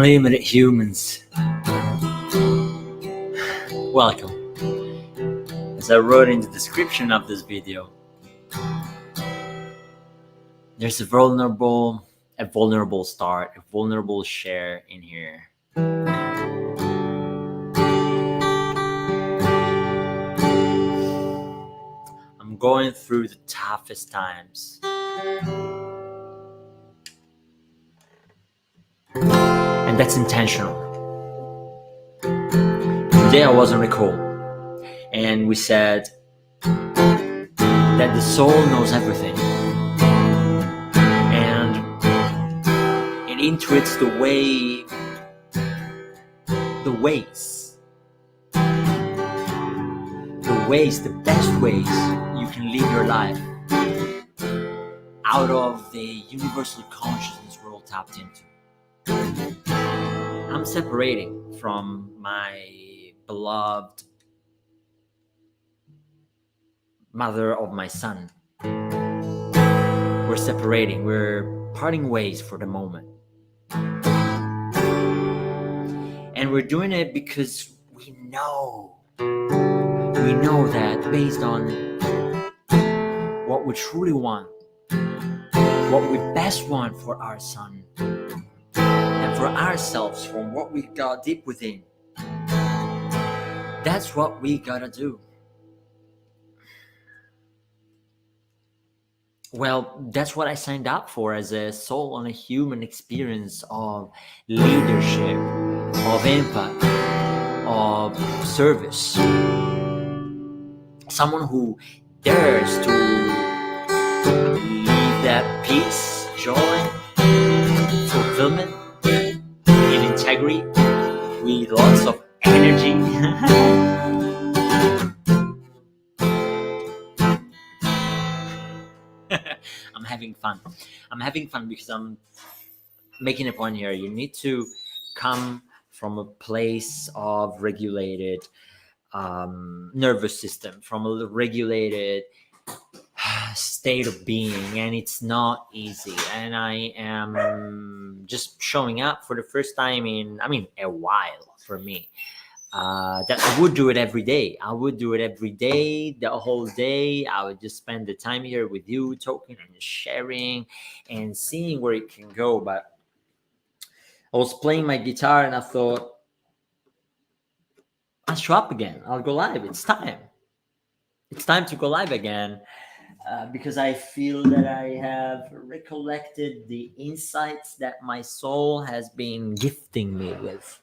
Unlimited humans, welcome. As I wrote in the description of this video, there's a vulnerable start, a vulnerable share in here. I'm going through the toughest times. And that's intentional. Today I was on a call and we said that the soul knows everything and it intuits the best ways you can live your life out of the universal consciousness we're all tapped into. I'm separating from my beloved mother of my son. We're separating, we're parting ways for the moment. And we're doing it because we know that based on what we truly want, what we best want for our son and for ourselves, from what we got deep within, that's what we gotta do. Well, that's what I signed up for as a soul on a human experience of leadership, of impact, of service. Someone who dares to leave that peace, joy, fulfillment, and integrity with lots of energy. I'm having fun because I'm making a point here. You need to come from a place of regulated nervous system, from a regulated state of being, and it's not easy. And I am just showing up for the first time in a while for me. That I would do it every day. The whole day. I would just spend the time here with you, talking and sharing and seeing where it can go. But I was playing my guitar and I thought, I'll show up again. I'll go live. It's time. It's time to go live again because I feel that I have recollected the insights that my soul has been gifting me with.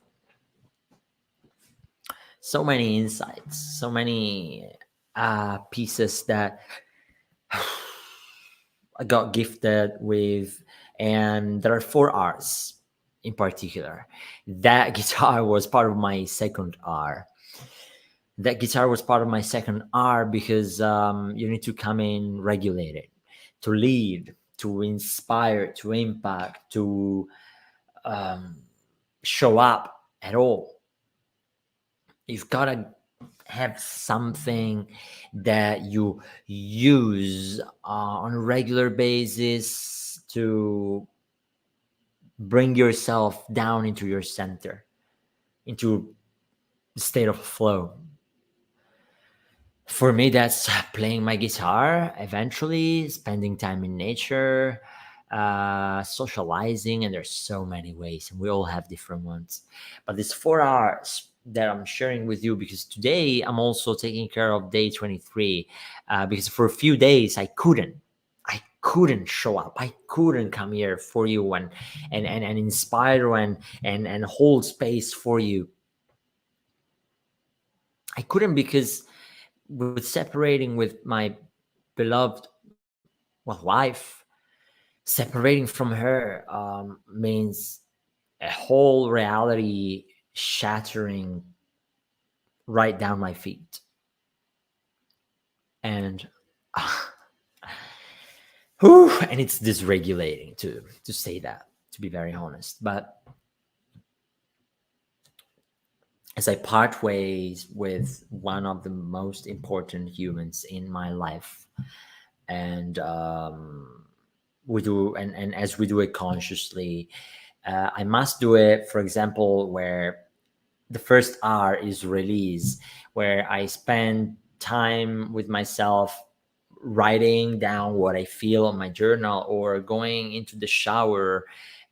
So many insights, so many pieces that I got gifted with, and there are 4 R's in particular. That guitar was part of my second R. Because you need to come in regulated, to lead, to inspire, to impact, to show up at all. You've got to have something that you use on a regular basis to bring yourself down into your center, into the state of flow. For me, that's playing my guitar, eventually spending time in nature, socializing, and there's so many ways, and we all have different ones. But these 4 hours that I'm sharing with you, because today I'm also taking care of day 23, because for a few days I couldn't show up. I couldn't come here for you and inspire and hold space for you. I couldn't, because with separating with my beloved wife, separating from her means a whole reality shattering right down my feet. And and it's dysregulating to say that, to be very honest. But as I part ways with one of the most important humans in my life, and we do, and as we do it consciously, I must do it, for example, where the first R is release, where I spend time with myself writing down what I feel on my journal, or going into the shower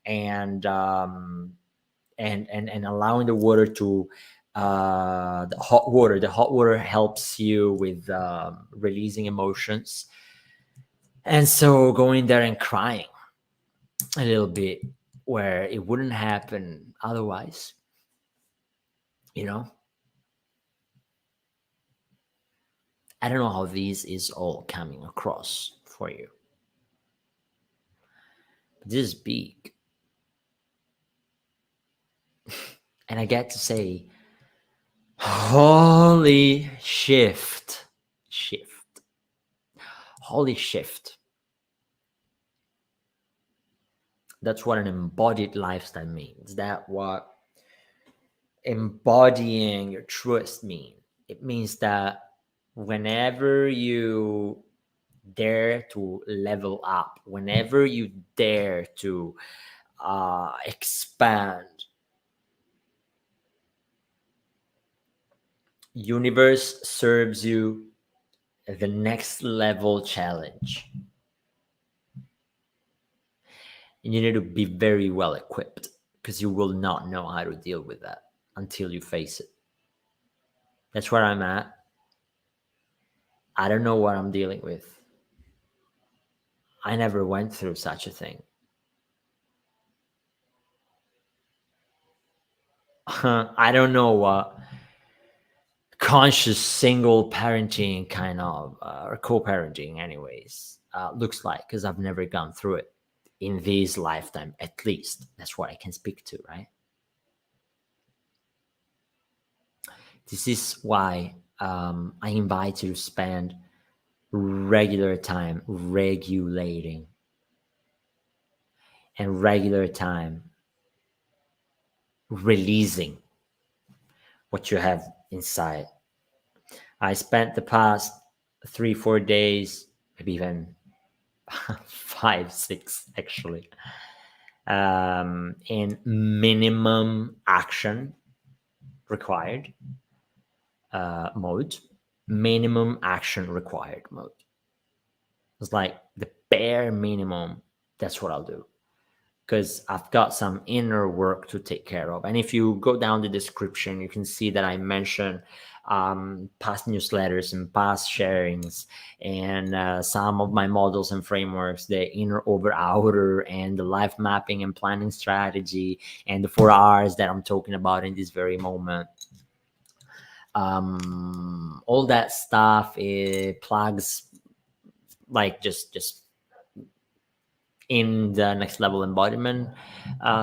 and and allowing the water to the hot water. The hot water helps you with releasing emotions, and so going there and crying a little bit where it wouldn't happen otherwise. You know, I don't know how this is all coming across for you. But this is big. And I get to say, holy shift. Holy shift. That's what an embodied lifestyle means. That's what embodying your truest means. It means that whenever you dare to level up, whenever you dare to expand, universe serves you the next level challenge. And you need to be very well equipped, because you will not know how to deal with that until you face it. That's where I'm at. I don't know what I'm dealing with. I never went through such a thing. I don't know what conscious single parenting kind of, or co-parenting anyways, looks like, because I've never gone through it in this lifetime. At least that's what I can speak to, right? This is why I invite you to spend regular time regulating, and regular time releasing what you have inside. I spent the past 3-4 days, maybe even 5-6 actually, in minimum action required mode. Minimum action required mode. It's like the bare minimum. That's what I'll do, because I've got some inner work to take care of. And if you go down the description, you can see that I mentioned past newsletters and past sharings, and some of my models and frameworks, the inner over outer, and the life mapping and planning strategy, and the 4 R's that I'm talking about in this very moment. All that stuff, it plugs like just in the next level embodiment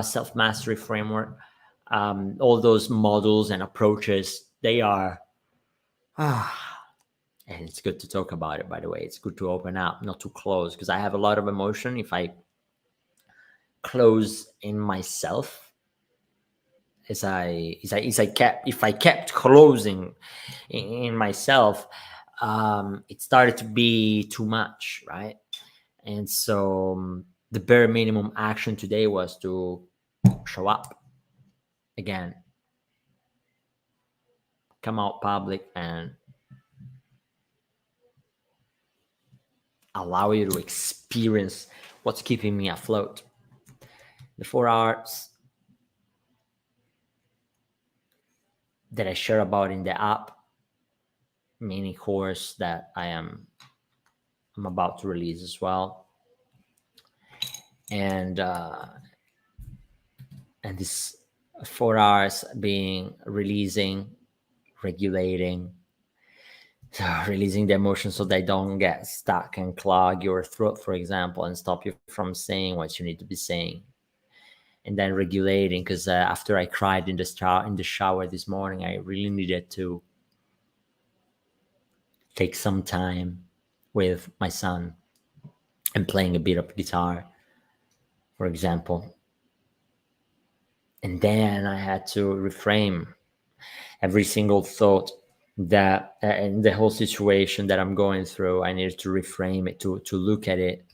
self-mastery framework. All those models and approaches, they are and it's good to talk about it, by the way. It's good to open up, not to close, because I have a lot of emotion. If I close in myself, if I kept closing in myself, it started to be too much, right? And so the bare minimum action today was to show up again, come out public, and allow you to experience what's keeping me afloat. The 4 R's that I share about in the app mini course that I'm about to release as well, and this 4 R's being releasing, regulating, releasing the emotions so they don't get stuck and clog your throat, for example, and stop you from saying what you need to be saying. And then regulating, because after I cried in the shower this morning, I really needed to take some time with my son and playing a bit of guitar, for example. And then I had to reframe every single thought that in the whole situation that I'm going through. I needed to reframe it, to look at it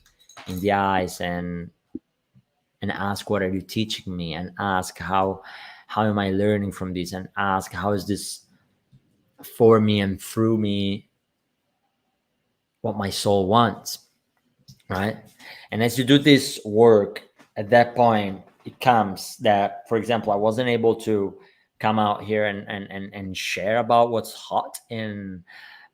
in the eyes, and and ask, what are you teaching me? And ask, how am I learning from this? And ask, how is this for me and through me what my soul wants, right? And as you do this work, at that point it comes that, for example, I wasn't able to come out here and share about what's hot in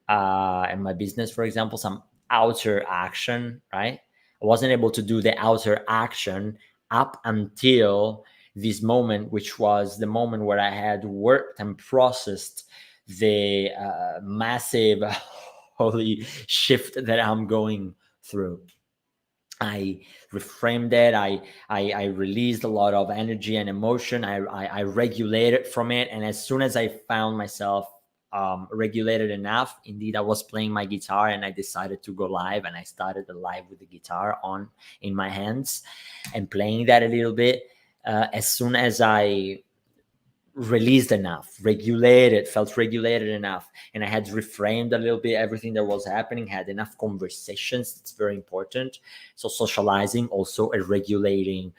my business, for example, some outer action, right? I wasn't able to do the outer action up until this moment, which was the moment where I had worked and processed the massive holy shift that I'm going through. I reframed it. I released a lot of energy and emotion. I regulated from it, and as soon as I found myself regulated enough, indeed, I was playing my guitar, and I decided to go live, and I started the live with the guitar on in my hands and playing that a little bit. As soon as I released enough, felt regulated enough, and I had reframed a little bit everything that was happening, had enough conversations. It's very important. So socializing, also a regulating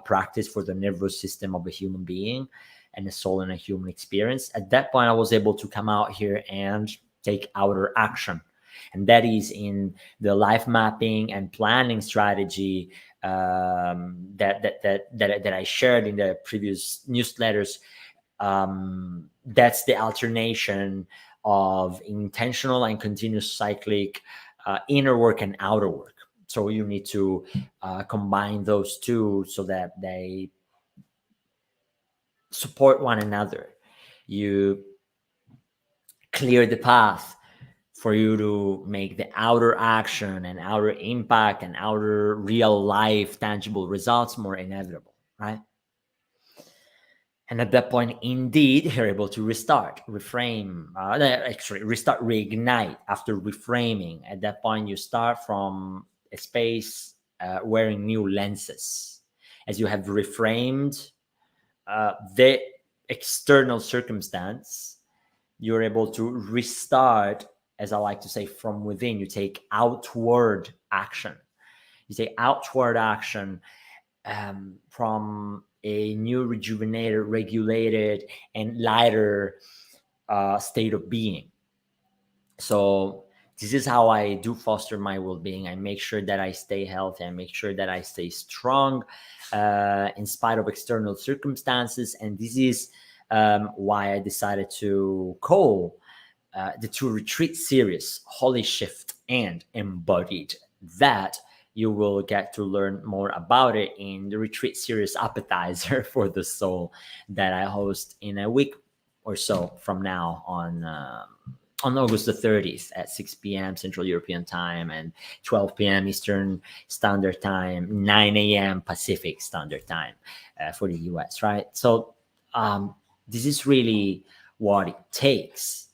practice for the nervous system of a human being and a soul and a human experience. At that point, I was able to come out here and take outer action. And that is in the life mapping and planning strategy that I shared in the previous newsletters. That's the alternation of intentional and continuous cyclic inner work and outer work. So you need to combine those two so that they support one another. You clear the path for you to make the outer action and outer impact and outer real life tangible results more inevitable, right? And at that point, indeed, you're able to restart, reframe, restart, reignite after reframing. At that point, you start from a space wearing new lenses. As you have reframed the external circumstance, you're able to restart, as I like to say, from within. You take outward action. You take outward action from a new, rejuvenated, regulated, and lighter state of being. So this is how I do foster my well-being. I make sure that I stay healthy. I make sure that I stay strong in spite of external circumstances. And this is why I decided to call the two retreat series, Hooooooooly Shi-F-t and Embodied. That you will get to learn more about it in the retreat series Appetizer for the Soul that I host in a week or so from now on August the 30th at 6 p.m. Central European Time and 12 p.m. Eastern Standard Time, 9 a.m. Pacific Standard Time for the US, right? So this is really what it takes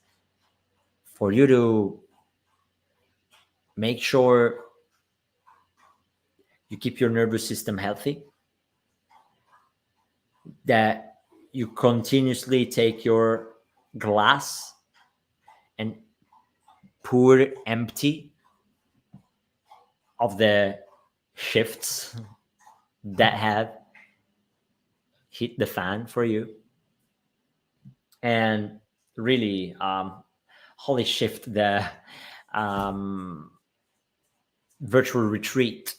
for you to make sure you keep your nervous system healthy, that you continuously take your glass and pour it empty of the shifts that have hit the fan for you. And really, Hooooooooly Shi-F-t, the virtual retreat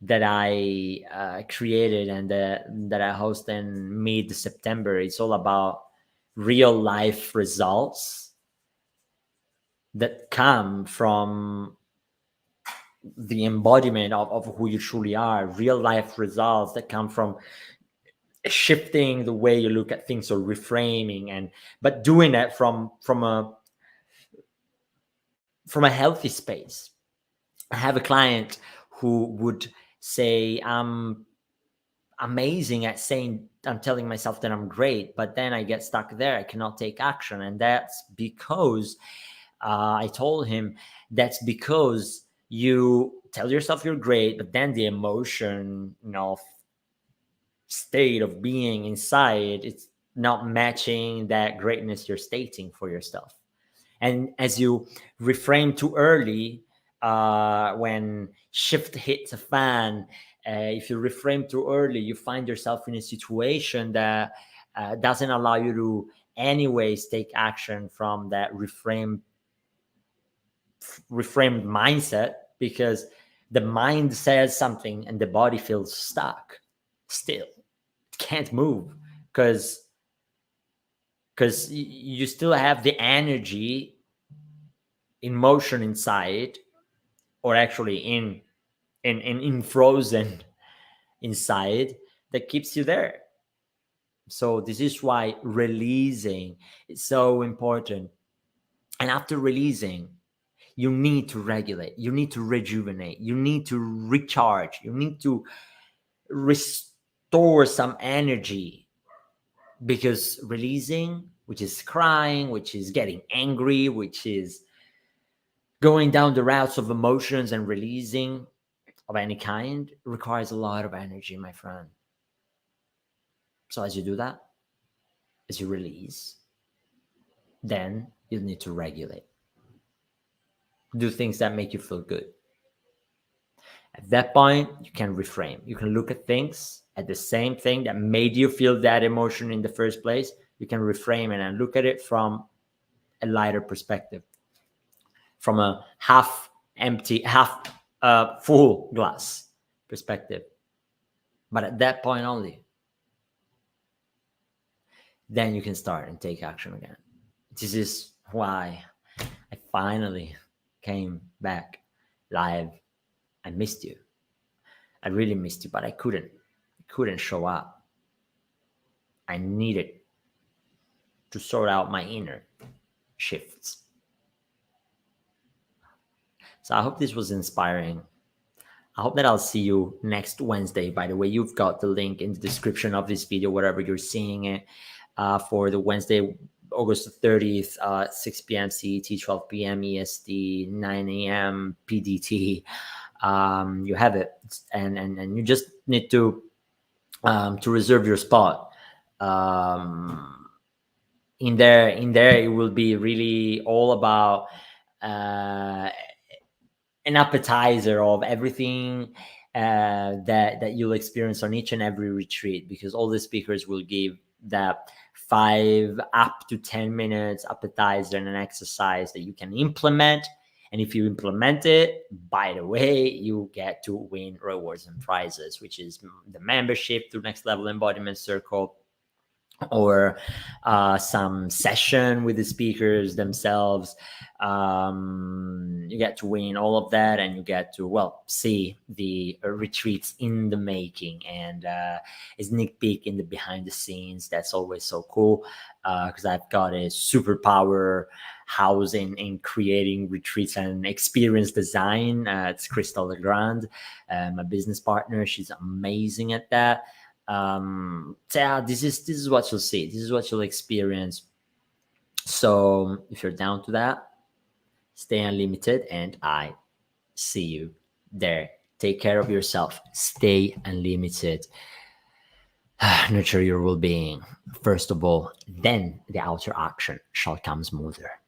that I created and that I host in mid-September. It's all about real life results that come from the embodiment of who you truly are, real life results that come from shifting the way you look at things or reframing, but doing it from a healthy space. I have a client who would say, I'm amazing at saying, I'm telling myself that I'm great, but then I get stuck there. I cannot take action. And that's because I told him, that's because you tell yourself you're great, but then the emotion, state of being inside, it's not matching that greatness you're stating for yourself. And as you reframe too early, when shift hits a fan If you reframe too early, you find yourself in a situation that doesn't allow you to anyways take action from that reframed mindset, because the mind says something and the body feels stuck still. It can't move because you still have the energy in motion inside, or actually in frozen inside, that keeps you there. So this is why releasing is so important. And after releasing, you need to regulate, you need to rejuvenate, you need to recharge, you need to restore some energy, because releasing, which is crying, which is getting angry, which is going down the routes of emotions and releasing of any kind, requires a lot of energy, my friend. So as you do that, as you release, then you need to regulate. Do things that make you feel good. At that point, you can reframe. You can look at things at the same thing that made you feel that emotion in the first place. You can reframe it and look at it from a lighter perspective, from a half empty, half full glass perspective. But at that point only, then you can start and take action again. This is why I finally came back live. I missed you. I really missed you, but I couldn't show up. I needed to sort out my inner shifts. So I hope this was inspiring. I hope that I'll see you next Wednesday. By the way, you've got the link in the description of this video, wherever you're seeing it, for the Wednesday, August 30th, 6 p.m. CET, 12 p.m. EST, 9 a.m. PDT. You have it, and you just need to reserve your spot. In there, it will be really all about an appetizer of everything that you'll experience on each and every retreat, because all the speakers will give that 5 up to 10 minutes appetizer and an exercise that you can implement. And if you implement it, by the way, you get to win rewards and prizes, which is the membership to Next Level Embodiment Circle, or some session with the speakers themselves. You get to win all of that, and you get to, well, see the retreats in the making, and a sneak peek in the behind the scenes. That's always so cool, because I've got a superpower house in creating retreats and experience design. It's Crystal Legrand, my business partner. She's amazing at that. So yeah, this is what you'll see, this is what you'll experience. So if you're down to that, stay unlimited, and I see you there. Take care of yourself, stay unlimited. Nurture your well-being first of all, then the outer action shall come smoother.